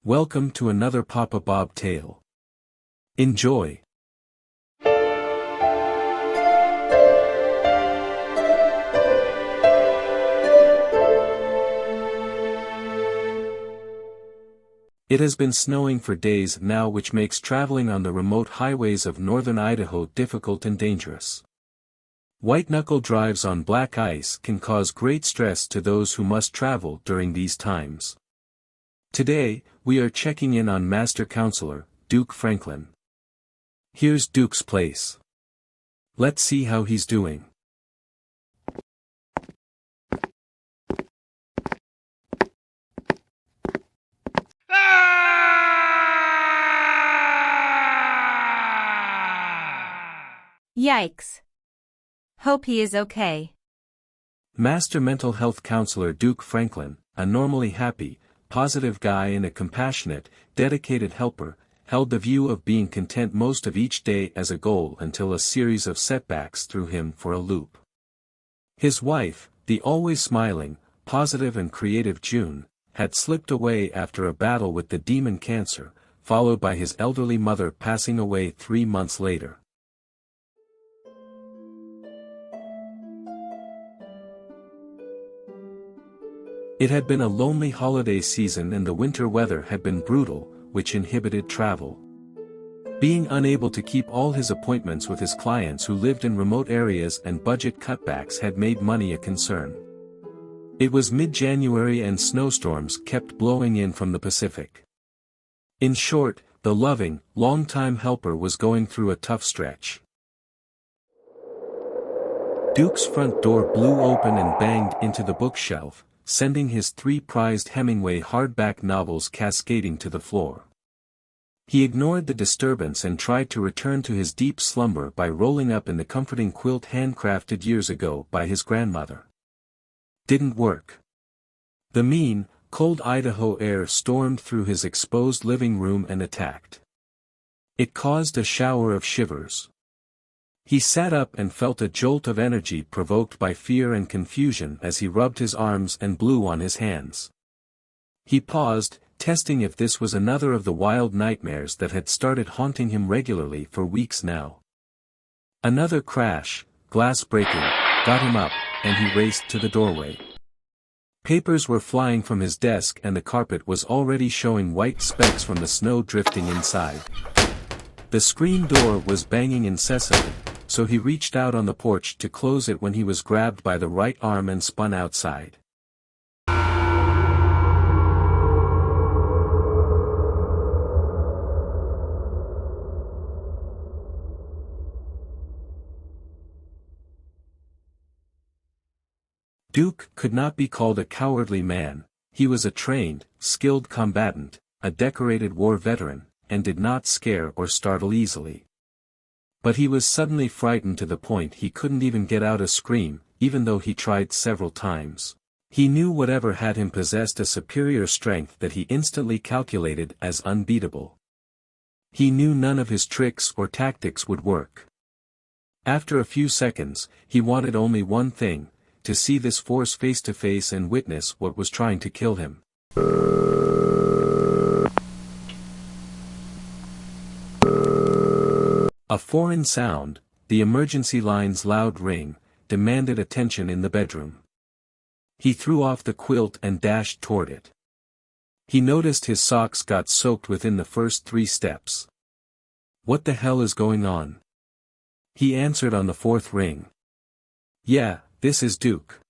Welcome to another Papa Bob tale. Enjoy. It has been snowing for days now, which makes traveling on the remote highways of northern Idaho difficult and dangerous. White-knuckle drives on black ice can cause great stress to those who must travel during these times. Today, we are checking in on Master Counselor, Duke Franklin. Here's Duke's place. Let's see how he's doing. Yikes. Hope he is okay. Master Mental Health Counselor Duke Franklin, a normally happy, positive guy and a compassionate, dedicated helper, held the view of being content most of each day as a goal until a series of setbacks threw him for a loop. His wife, the always smiling, positive and creative June, had slipped away after a battle with the demon cancer, followed by his elderly mother passing away 3 months later. It had been a lonely holiday season and the winter weather had been brutal, which inhibited travel. Being unable to keep all his appointments with his clients who lived in remote areas and budget cutbacks had made money a concern. It was mid-January and snowstorms kept blowing in from the Pacific. In short, the loving, long-time helper was going through a tough stretch. Duke's front door blew open and banged into the bookshelf, sending his 3 prized Hemingway hardback novels cascading to the floor. He ignored the disturbance and tried to return to his deep slumber by rolling up in the comforting quilt handcrafted years ago by his grandmother. Didn't work. The mean, cold Idaho air stormed through his exposed living room and attacked. It caused a shower of shivers. He sat up and felt a jolt of energy provoked by fear and confusion as he rubbed his arms and blew on his hands. He paused, testing if this was another of the wild nightmares that had started haunting him regularly for weeks now. Another crash, glass breaking, got him up, and he raced to the doorway. Papers were flying from his desk and the carpet was already showing white specks from the snow drifting inside. The screen door was banging incessantly, so he reached out on the porch to close it when he was grabbed by the right arm and spun outside. Duke could not be called a cowardly man. He was a trained, skilled combatant, a decorated war veteran, and did not scare or startle easily. But he was suddenly frightened to the point he couldn't even get out a scream, even though he tried several times. He knew whatever had him possessed a superior strength that he instantly calculated as unbeatable. He knew none of his tricks or tactics would work. After a few seconds, he wanted only one thing, to see this force face to face and witness what was trying to kill him. A foreign sound, the emergency line's loud ring, demanded attention in the bedroom. He threw off the quilt and dashed toward it. He noticed his socks got soaked within the first 3 steps. What the hell is going on? He answered on the 4th ring. Yeah, this is Duke.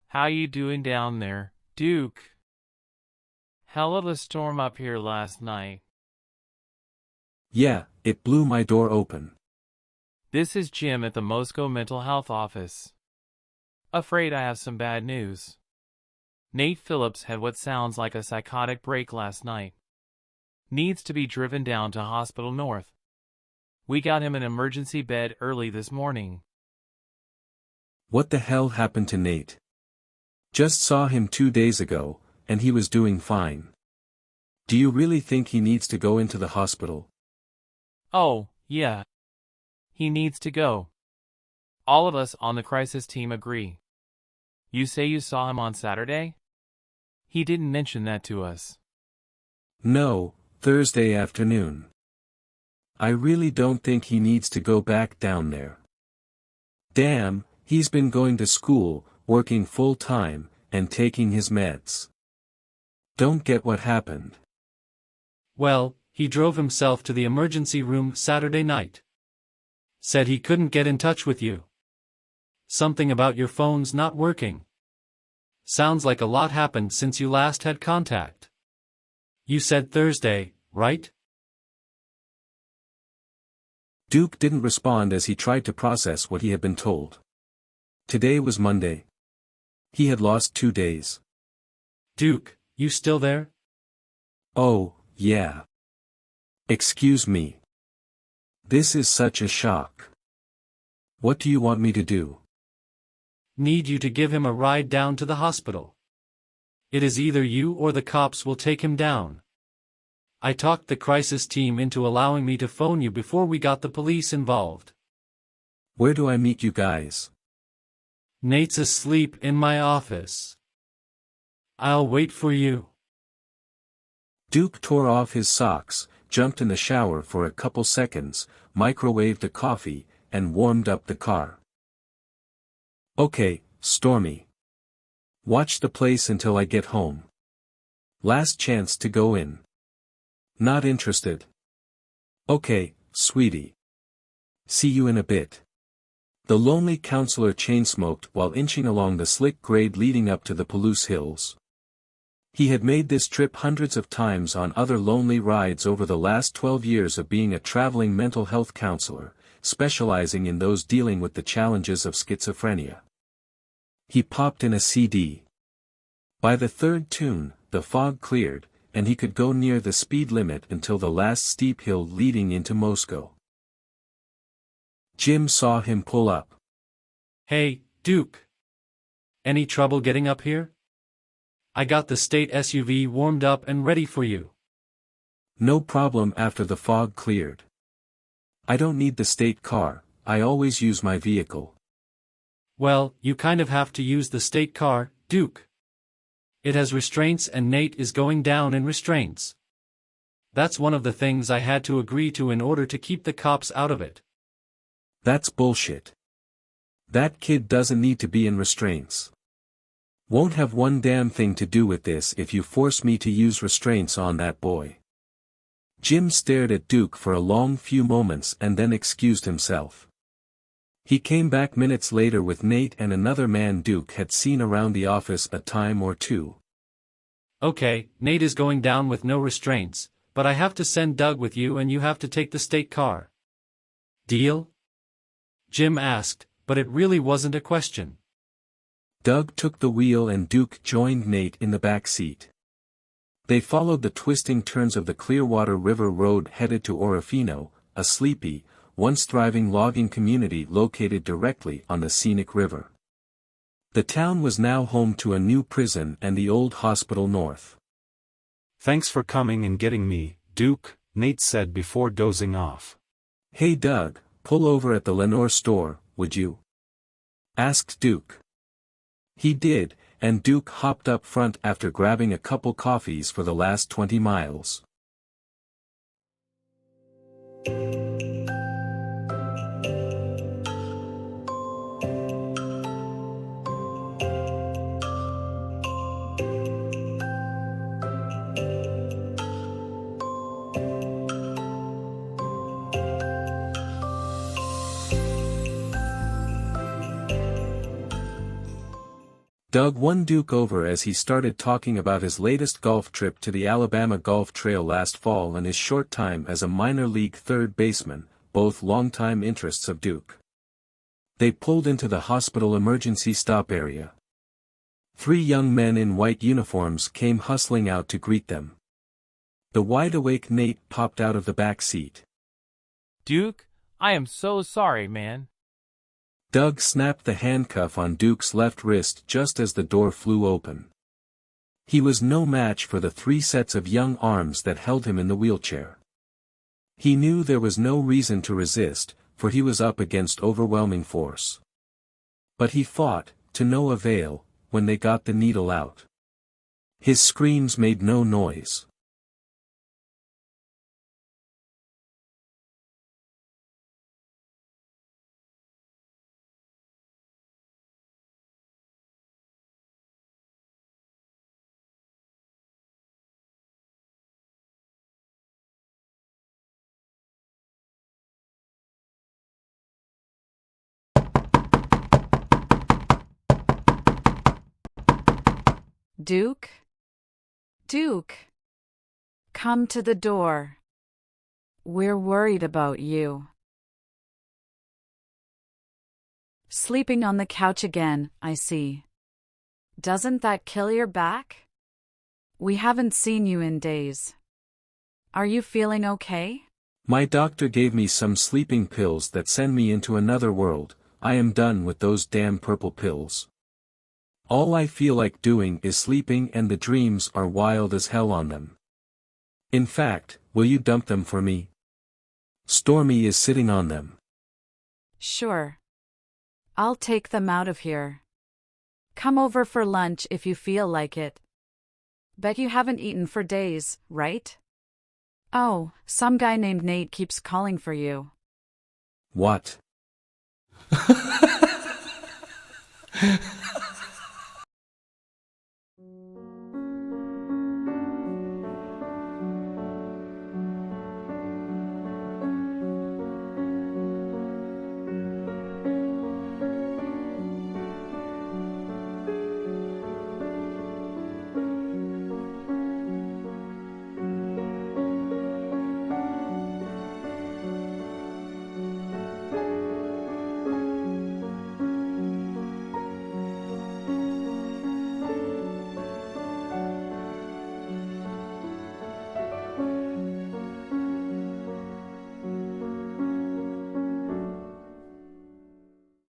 How you doing down there, Duke? Hell of a storm up here last night. Yeah, it blew my door open. This is Jim at the Moscow Mental Health Office. Afraid I have some bad news. Nate Phillips had what sounds like a psychotic break last night. Needs to be driven down to Hospital North. We got him an emergency bed early this morning. What the hell happened to Nate? Just saw him 2 days ago, and he was doing fine. Do you really think he needs to go into the hospital? Oh, yeah. He needs to go. All of us on the crisis team agree. You say you saw him on Saturday? He didn't mention that to us. No, Thursday afternoon. I really don't think he needs to go back down there. Damn, he's been going to school, working full-time, and taking his meds. Don't get what happened. Well, he drove himself to the emergency room Saturday night. Said he couldn't get in touch with you. Something about your phone's not working. Sounds like a lot happened since you last had contact. You said Thursday, right? Duke didn't respond as he tried to process what he had been told. Today was Monday. He had lost 2 days. Duke, you still there? Oh, yeah. Excuse me. This is such a shock. What do you want me to do? Need you to give him a ride down to the hospital. It is either you or the cops will take him down. I talked the crisis team into allowing me to phone you before we got the police involved. Where do I meet you guys? Nate's asleep in my office. I'll wait for you. Duke tore off his socks, jumped in the shower for a couple seconds, microwaved a coffee, and warmed up the car. Okay, Stormy. Watch the place until I get home. Last chance to go in. Not interested. Okay, sweetie. See you in a bit. The lonely counselor chain-smoked while inching along the slick grade leading up to the Palouse Hills. He had made this trip hundreds of times on other lonely rides over the last 12 years of being a traveling mental health counselor, specializing in those dealing with the challenges of schizophrenia. He popped in a CD. By the third tune, the fog cleared, and he could go near the speed limit until the last steep hill leading into Moscow. Jim saw him pull up. Hey, Duke. Any trouble getting up here? I got the state SUV warmed up and ready for you. No problem after the fog cleared. I don't need the state car, I always use my vehicle. Well, you kind of have to use the state car, Duke. It has restraints and Nate is going down in restraints. That's one of the things I had to agree to in order to keep the cops out of it. That's bullshit. That kid doesn't need to be in restraints. Won't have one damn thing to do with this if you force me to use restraints on that boy. Jim stared at Duke for a long few moments and then excused himself. He came back minutes later with Nate and another man Duke had seen around the office a time or two. Okay, Nate is going down with no restraints, but I have to send Doug with you and you have to take the state car. Deal? Jim asked, but it really wasn't a question. Doug took the wheel and Duke joined Nate in the back seat. They followed the twisting turns of the Clearwater River Road headed to Orofino, a sleepy, once thriving logging community located directly on the scenic river. The town was now home to a new prison and the old hospital north. Thanks for coming and getting me, Duke, Nate said before dozing off. Hey Doug, pull over at the Lenore store, would you? Asked Duke. He did, and Duke hopped up front after grabbing a couple coffees for the last 20 miles. Doug won Duke over as he started talking about his latest golf trip to the Alabama Golf Trail last fall and his short time as a minor league third baseman, both longtime interests of Duke. They pulled into the hospital emergency stop area. 3 young men in white uniforms came hustling out to greet them. The wide-awake Nate popped out of the back seat. Duke, I am so sorry, man. Doug snapped the handcuff on Duke's left wrist just as the door flew open. He was no match for the 3 sets of young arms that held him in the wheelchair. He knew there was no reason to resist, for he was up against overwhelming force. But he fought, to no avail, when they got the needle out. His screams made no noise. Duke? Duke? Come to the door. We're worried about you. Sleeping on the couch again, I see. Doesn't that kill your back? We haven't seen you in days. Are you feeling okay? My doctor gave me some sleeping pills that send me into another world. I am done with those damn purple pills. All I feel like doing is sleeping, and the dreams are wild as hell on them. In fact, will you dump them for me? Stormy is sitting on them. Sure. I'll take them out of here. Come over for lunch if you feel like it. Bet you haven't eaten for days, right? Oh, some guy named Nate keeps calling for you. What?